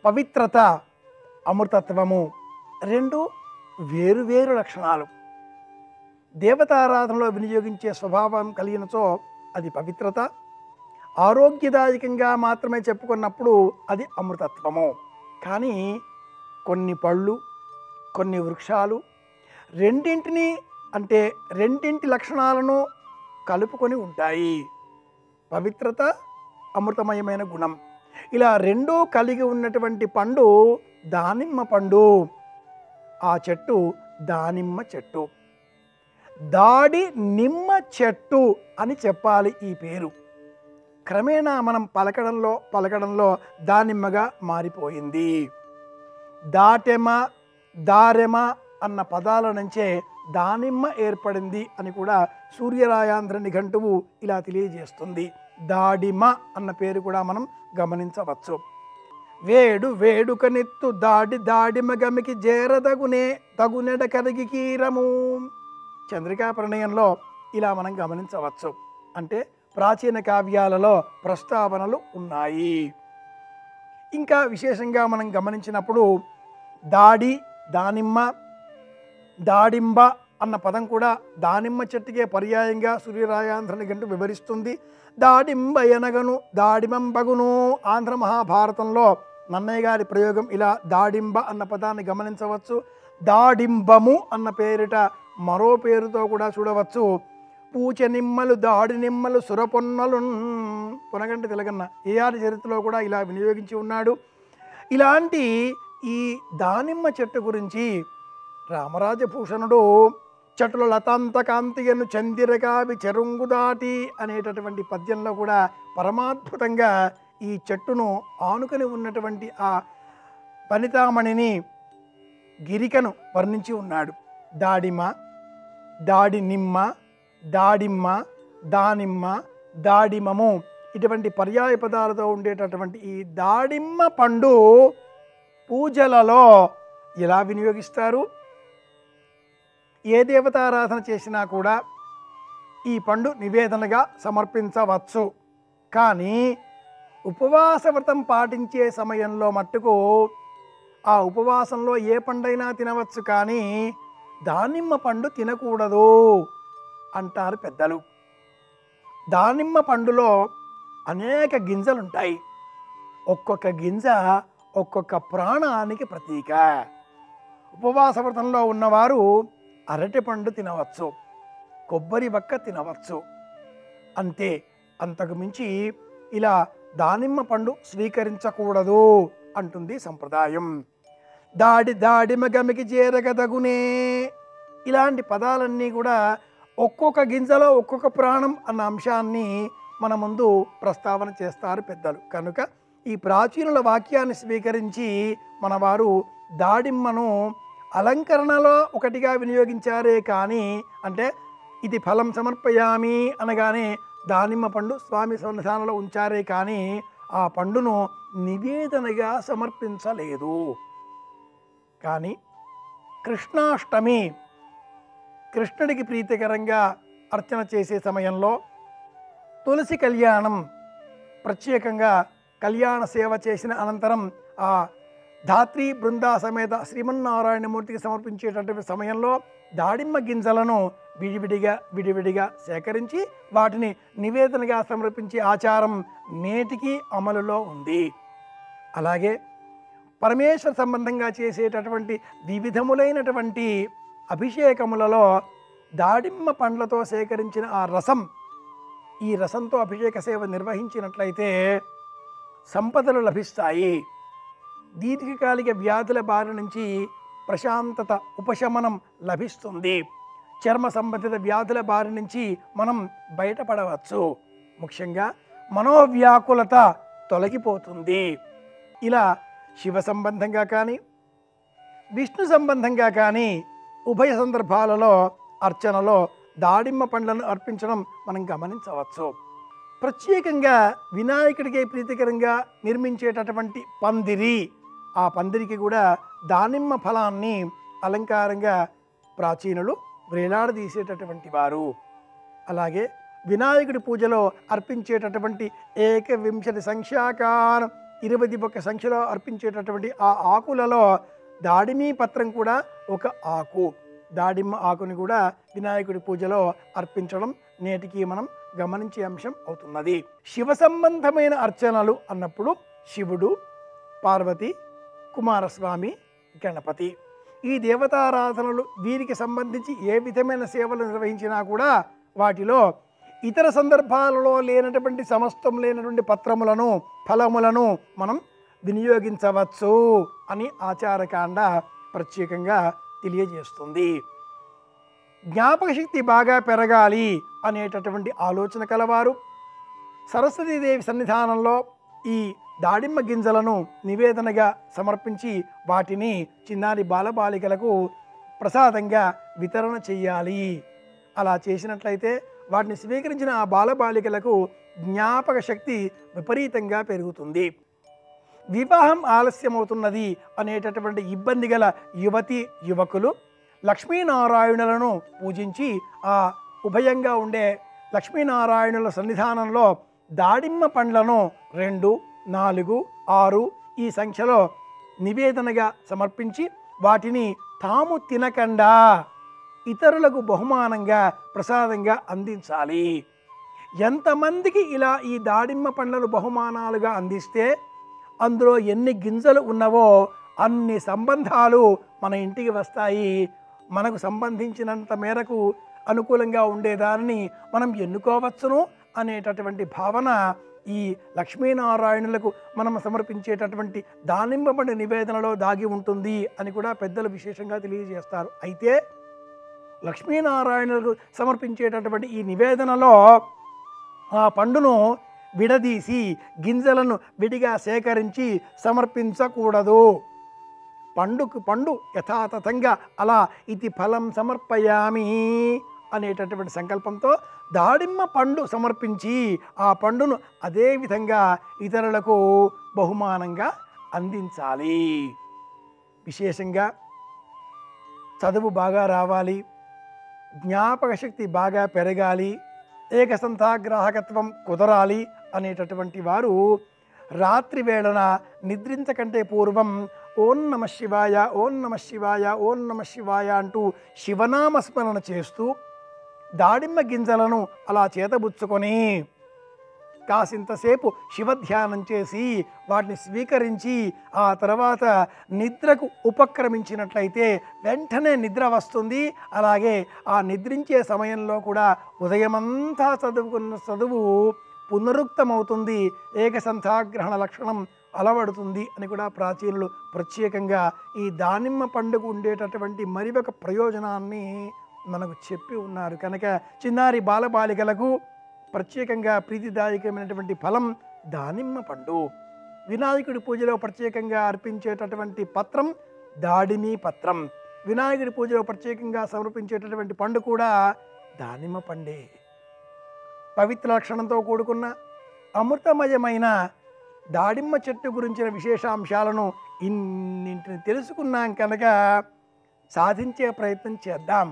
పవిత్రత, అమృతత్వము రెండు వేరు లక్షణాలు. దేవతారాధనలో వినియోగించే స్వభావం కలిగినచో అది పవిత్రత, ఆరోగ్యదాయకంగా మాత్రమే చెప్పుకున్నప్పుడు అది అమృతత్వము. కానీ కొన్ని పళ్ళు, కొన్ని వృక్షాలు రెండింటిని అంటే రెండింటి లక్షణాలను కలుపుకొని ఉంటాయి. పవిత్రత, అమృతమయమైన గుణం, ఇలా రెండూ కలిగి ఉన్నటువంటి పండు దానిమ్మ పండు. ఆ చెట్టు దానిమ్మ చెట్టు, దాడి నిమ్మ చెట్టు అని చెప్పాలి ఈ పేరు. క్రమేణా మనం పలకడంలో దానిమ్మగా మారిపోయింది. దాటెమ, దారెమ అన్న పదాల నుంచే దానిమ్మ ఏర్పడింది అని కూడా సూర్యరాయాంధ్ర నిఘంటువు ఇలా తెలియజేస్తుంది. దాడిమ అన్న పేరు కూడా మనం గమనించవచ్చు. వేడు వేడుకనెత్తు దాడిమ గమికి జేరదగునే తగునెడ కరిగి కీరము. చంద్రికా ప్రణయంలో ఇలా మనం గమనించవచ్చు. అంటే ప్రాచీన కావ్యాలలో ప్రస్తావనలు ఉన్నాయి. ఇంకా విశేషంగా మనం గమనించినప్పుడు దాడి, దానిమ్మ, దాడింబ అన్న పదం కూడా దానిమ్మ చెట్టుకే పర్యాయంగా సూర్యరాయాంధ్ర నిఘంటు వివరిస్తుంది. దాడింబ ఎనగను దాడిమంబగును. ఆంధ్ర మహాభారతంలో నన్నయ్య గారి ప్రయోగం ఇలా దాడింబ అన్న పదాన్ని గమనించవచ్చు. దాడింబము అన్న పేరిట మరో పేరుతో కూడా చూడవచ్చు. పూచ నిమ్మలు, దాడి నిమ్మలు, సురపొన్నలు. పొనగంటి తిలకన్న ఏఆర్ చరిత్రలో కూడా ఇలా వినియోగించి ఉన్నాడు. ఇలాంటి ఈ దానిమ్మ చెట్టు గురించి రామరాజభూషణుడు చెట్టుల లతాంత కాంతియను చందిరకావి చెరుంగు దాటి అనేటటువంటి పద్యంలో కూడా పరమాద్భుతంగా ఈ చెట్టును ఆనుకొని ఉన్నటువంటి ఆ వనితామణిని, గిరికను వర్ణించి ఉన్నాడు. దాడిమ, దాడి నిమ్మ, దాడిమ్మ, దానిమ్మ, దాడిమము ఇటువంటి పర్యాయ పదాలతో ఉండేటటువంటి ఈ దాడిమ్మ పండు పూజలలో ఎలా వినియోగిస్తారు? ఏ దేవతారాధన చేసినా కూడా ఈ పండు నివేదనగా సమర్పించవచ్చు. కానీ ఉపవాస వ్రతం పాటించే సమయంలో మట్టుకు ఆ ఉపవాసంలో ఏ పండైనా తినవచ్చు, కానీ దానిమ్మ పండు తినకూడదు అంటారు పెద్దలు. దానిమ్మ పండులో అనేక గింజలుంటాయి. ఒక్కొక్క గింజ ఒక్కొక్క ప్రాణానికి ప్రతీక. ఉపవాస వ్రతంలో ఉన్నవారు అరటి పండు తినవచ్చు, కొబ్బరి బక్క తినవచ్చు, అంతే. అంతకు మించి ఇలా దానిమ్మ పండు స్వీకరించకూడదు అంటుంది సంప్రదాయం. దాడిమ గమికి చేరగదగునే ఇలాంటి పదాలన్నీ కూడా ఒక్కొక్క గింజలో ఒక్కొక్క ప్రాణం అన్న అంశాన్ని మన ముందు ప్రస్తావన చేస్తారు పెద్దలు. కనుక ఈ ప్రాచీనుల వాక్యాన్ని స్వీకరించి మనవారు దాడిమ్మను అలంకరణలో ఒకటిగా వినియోగించారే కానీ, అంటే ఇది ఫలం సమర్పయామి అనగానే దానిమ్మ పండు స్వామి సన్నిధానంలో ఉంచారే కానీ ఆ పండును నివేదనగా సమర్పించలేదు. కానీ కృష్ణాష్టమి, కృష్ణుడికి ప్రీతికరంగా అర్చన చేసే సమయంలో తులసి కళ్యాణం, ప్రత్యేకంగా కళ్యాణ సేవ చేసిన అనంతరం ఆ ధాత్రి బృందా సమేత శ్రీమన్నారాయణమూర్తికి సమర్పించేటటువంటి సమయంలో దాడిమ్మ గింజలను విడివిడిగా సేకరించి వాటిని నివేదనగా సమర్పించే ఆచారం నేటికి అమలులో ఉంది. అలాగే పరమేశ్వర సంబంధంగా చేసేటటువంటి వివిధములైనటువంటి అభిషేకములలో దాడిమ్మ పండ్లతో సేకరించిన ఆ రసం, ఈ రసంతో అభిషేక సేవ నిర్వహించినట్లయితే సంపదలు లభిస్తాయి. దీర్ఘకాలిక వ్యాధుల బారి నుంచి ప్రశాంతత, ఉపశమనం లభిస్తుంది. చర్మ సంబంధిత వ్యాధుల బారి నుంచి మనం బయటపడవచ్చు. ముఖ్యంగా మనోవ్యాకులత తొలగిపోతుంది. ఇలా శివ సంబంధంగా కానీ విష్ణు సంబంధంగా కానీ ఉభయ సందర్భాలలో అర్చనలో దాడిమ్మ పండ్లను అర్పించడం మనం గమనించవచ్చు. ప్రత్యేకంగా వినాయకుడికి ప్రీతికరంగా నిర్మించేటటువంటి పందిరి, ఆ పందిరికి కూడా దానిమ్మ ఫలాన్ని అలంకారంగా ప్రాచీనులు వేలాడదీసేటటువంటి వారు. అలాగే వినాయకుడి పూజలో అర్పించేటటువంటి 21 సంఖ్యాకారం 21 సంఖ్యలో అర్పించేటటువంటి ఆ ఆకులలో దాడిమి పత్రం కూడా ఒక ఆకు. దాడిమ్మ ఆకుని కూడా వినాయకుడి పూజలో అర్పించడం నేటికి మనం గమనించే అంశం అవుతున్నది. శివ సంబంధమైన అర్చనలు అన్నప్పుడు శివుడు, పార్వతి, కుమారస్వామి, గణపతి ఈ దేవతారాధనలు వీరికి సంబంధించి ఏ విధమైన సేవలు నిర్వహించినా కూడా వాటిలో ఇతర సందర్భాలలో లేనటువంటి సమస్తం లేనటువంటి పత్రములను ఫలములను మనం వినియోగించవచ్చు అని ఆచారకాండ ప్రత్యేకంగా తెలియజేస్తుంది. జ్ఞాపక శక్తి బాగా పెరగాలి అనేటటువంటి ఆలోచన కలవారు సరస్వతీదేవి సన్నిధానంలో ఈ దాడిమ్మ గింజలను నివేదనగా సమర్పించి వాటిని చిన్నారి బాలబాలికలకు ప్రసాదంగా వితరణ చేయాలి. అలా చేసినట్లయితే వాటిని స్వీకరించిన ఆ బాలబాలికలకు జ్ఞాపక శక్తి విపరీతంగా పెరుగుతుంది. వివాహం ఆలస్యమవుతున్నది అనేటటువంటి ఇబ్బంది గల యువతి యువకులు లక్ష్మీనారాయణులను పూజించి ఆ ఉభయంగా ఉండే లక్ష్మీనారాయణుల సన్నిధానంలో దాడిమ్మ పండ్లను 2, 4, 6 ఈ సంఖ్యలో నివేదనగా సమర్పించి వాటిని తాము తినకుండా ఇతరులకు బహుమానంగా ప్రసాదంగా అందించాలి. ఎంతమందికి ఇలా ఈ దాడిమ్మ పండ్లను బహుమానాలుగా అందిస్తే అందులో ఎన్ని గింజలు ఉన్నవో అన్ని సంబంధాలు మన ఇంటికి వస్తాయి. మనకు సంబంధించినంత మేరకు అనుకూలంగా ఉండేదాన్ని మనం ఎన్నుకోవచ్చును అనేటటువంటి భావన ఈ లక్ష్మీనారాయణులకు మనం సమర్పించేటటువంటి దానిమ్మ పండు నివేదనలో దాగి ఉంటుంది అని కూడా పెద్దలు విశేషంగా తెలియజేస్తారు. అయితే లక్ష్మీనారాయణులకు సమర్పించేటటువంటి ఈ నివేదనలో ఆ పండును విడదీసి గింజలను విడిగా సేకరించి సమర్పించకూడదు. పండు యథాతథంగా అలా ఇది ఫలం సమర్పయామి అనేటటువంటి సంకల్పంతో దాడిమ్మ పండు సమర్పించి ఆ పండును అదే విధంగా ఇతరులకు బహుమానంగా అందించాలి. విశేషంగా చదువు బాగా రావాలి, జ్ఞాపక శక్తి బాగా పెరగాలి, ఏకసంతాగ్రాహకత్వం కుదరాలి అనేటటువంటి వారు రాత్రి వేళన నిద్రించకంటే పూర్వం ఓం నమ శివాయ, ఓం నమ శివాయ, ఓం నమ శివాయ అంటూ శివనామస్మరణ చేస్తూ దాడిమ్మ గింజలను అలా చేతబుచ్చుకొని కాసింతసేపు శివధ్యానం చేసి వాటిని స్వీకరించి ఆ తర్వాత నిద్రకు ఉపక్రమించినట్లయితే వెంటనే నిద్ర వస్తుంది. అలాగే ఆ నిద్రించే సమయంలో కూడా ఉదయమంతా చదువుకున్న చదువు పునరుక్తమవుతుంది, ఏకసంతాగ్రహణ లక్షణం అలవడుతుంది అని కూడా ప్రాచీనులు ప్రత్యేకంగా ఈ దానిమ్మ పండుగ ఉండేటటువంటి మరి ఒక ప్రయోజనాన్ని మనకు చెప్పి ఉన్నారు. కనుక చిన్నారి బాలబాలికలకు ప్రత్యేకంగా ప్రీతిదాయకమైనటువంటి ఫలం దానిమ్మ పండు. వినాయకుడి పూజలో ప్రత్యేకంగా అర్పించేటటువంటి పత్రం దాడిమి పత్రం. వినాయకుడి పూజలో ప్రత్యేకంగా సమర్పించేటటువంటి పండు కూడా దానిమ్మ పండే. పవిత్ర లక్షణంతో కూడుకున్న అమృతమయమైన దాడిమ్మ చెట్టు గురించిన విశేషాంశాలను ఇన్నింటిని తెలుసుకున్నాం కనుక సాధించే ప్రయత్నం చేద్దాం.